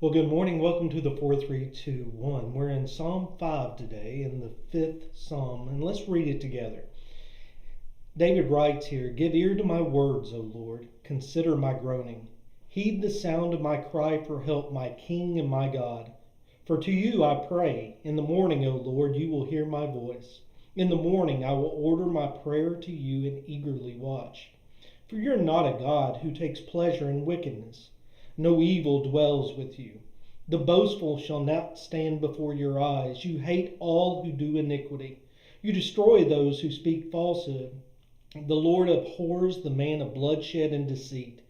Well, good morning. Welcome to the 4321. We're in Psalm 5 today, in the 5th Psalm, and let's read it together. David writes here, "Give ear to my words, O Lord. Consider my groaning. Heed the sound of my cry for help, my King and my God. For to you I pray. In the morning, O Lord, you will hear my voice. In the morning I will order my prayer to you and eagerly watch. For you are not a God who takes pleasure in wickedness. No evil dwells with you. The boastful shall not stand before your eyes. You hate all who do iniquity. You destroy those who speak falsehood. The Lord abhors the man of bloodshed and deceit.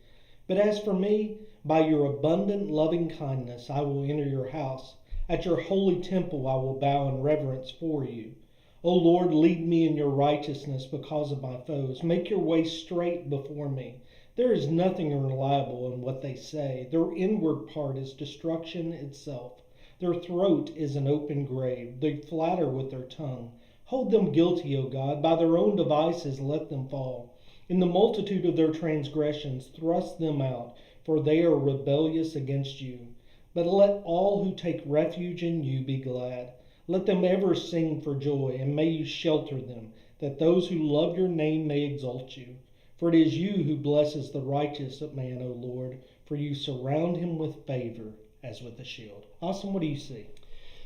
But as for me, by your abundant loving kindness I will enter your house. At your holy temple I will bow in reverence for you. O Lord, lead me in your righteousness because of my foes. Make your way straight before me. There is nothing reliable in what they say. Their inward part is destruction itself. Their throat is an open grave. They flatter with their tongue. Hold them guilty, O God. By their own devices let them fall. In the multitude of their transgressions thrust them out, for they are rebellious against you. But let all who take refuge in you be glad. Let them ever sing for joy, and may you shelter them, that those who love your name may exalt you. For it is you who blesses the righteous man, O Lord, for you surround him with favor as with a shield." Austin, what do you see?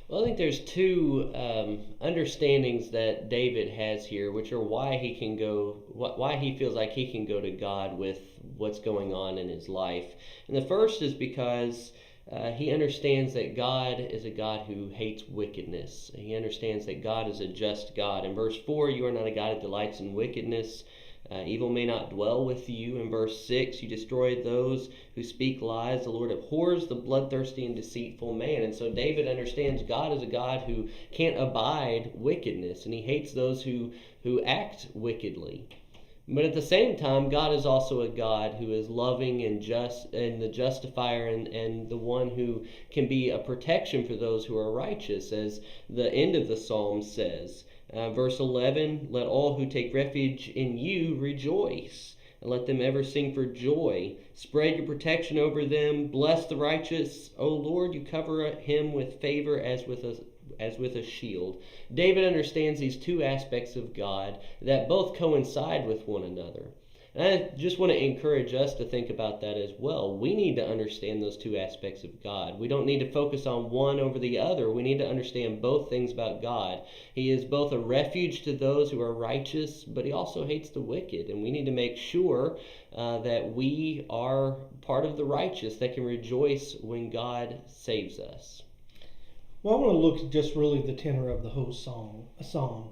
Well, I think there's two understandings that David has here, which are why he feels like he can go to God with what's going on in his life. And the first is because he understands that God is a God who hates wickedness. He understands that God is a just God. In verse 4, you are not a God who delights in wickedness. Evil may not dwell with you. In verse 6, you destroy those who speak lies. The Lord abhors the bloodthirsty and deceitful man. And so David understands God is a God who can't abide wickedness, and he hates those who act wickedly. But at the same time, God is also a God who is loving and just, and the justifier, and the one who can be a protection for those who are righteous, as the end of the psalm says. Verse 11, let all who take refuge in you rejoice, and let them ever sing for joy. Spread your protection over them. Bless the righteous. O Lord, you cover him with favor as with a shield. David understands these two aspects of God that both coincide with one another. And I just want to encourage us to think about that as well. We need to understand those two aspects of God. We don't need to focus on one over the other. We need to understand both things about God. He is both a refuge to those who are righteous, but he also hates the wicked. And we need to make sure that we are part of the righteous that can rejoice when God saves us. Well, I want to look at just really the tenor of the whole psalm.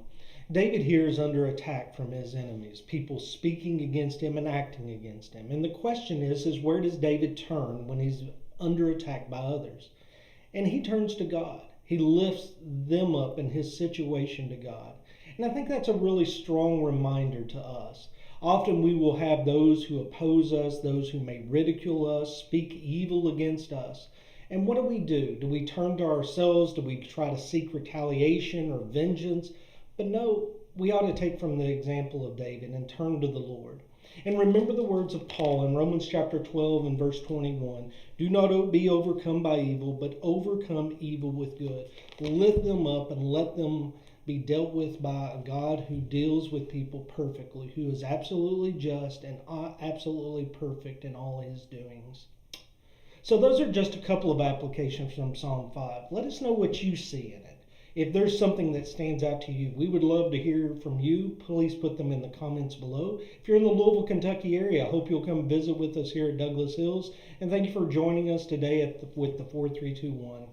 David here is under attack from his enemies, people speaking against him and acting against him. And the question is where does David turn when he's under attack by others? And he turns to God. He lifts them up in his situation to God. And I think that's a really strong reminder to us. Often we will have those who oppose us, those who may ridicule us, speak evil against us. And what do? Do we turn to ourselves? Do we try to seek retaliation or vengeance? But no, we ought to take from the example of David and turn to the Lord. And remember the words of Paul in Romans chapter 12 and verse 21. Do not be overcome by evil, but overcome evil with good. Lift them up and let them be dealt with by a God who deals with people perfectly, who is absolutely just and absolutely perfect in all his doings. So those are just a couple of applications from Psalm 5. Let us know what you see in it. If there's something that stands out to you, we would love to hear from you. Please put them in the comments below. If you're in the Louisville, Kentucky area, I hope you'll come visit with us here at Douglas Hills. And thank you for joining us today with the 4321.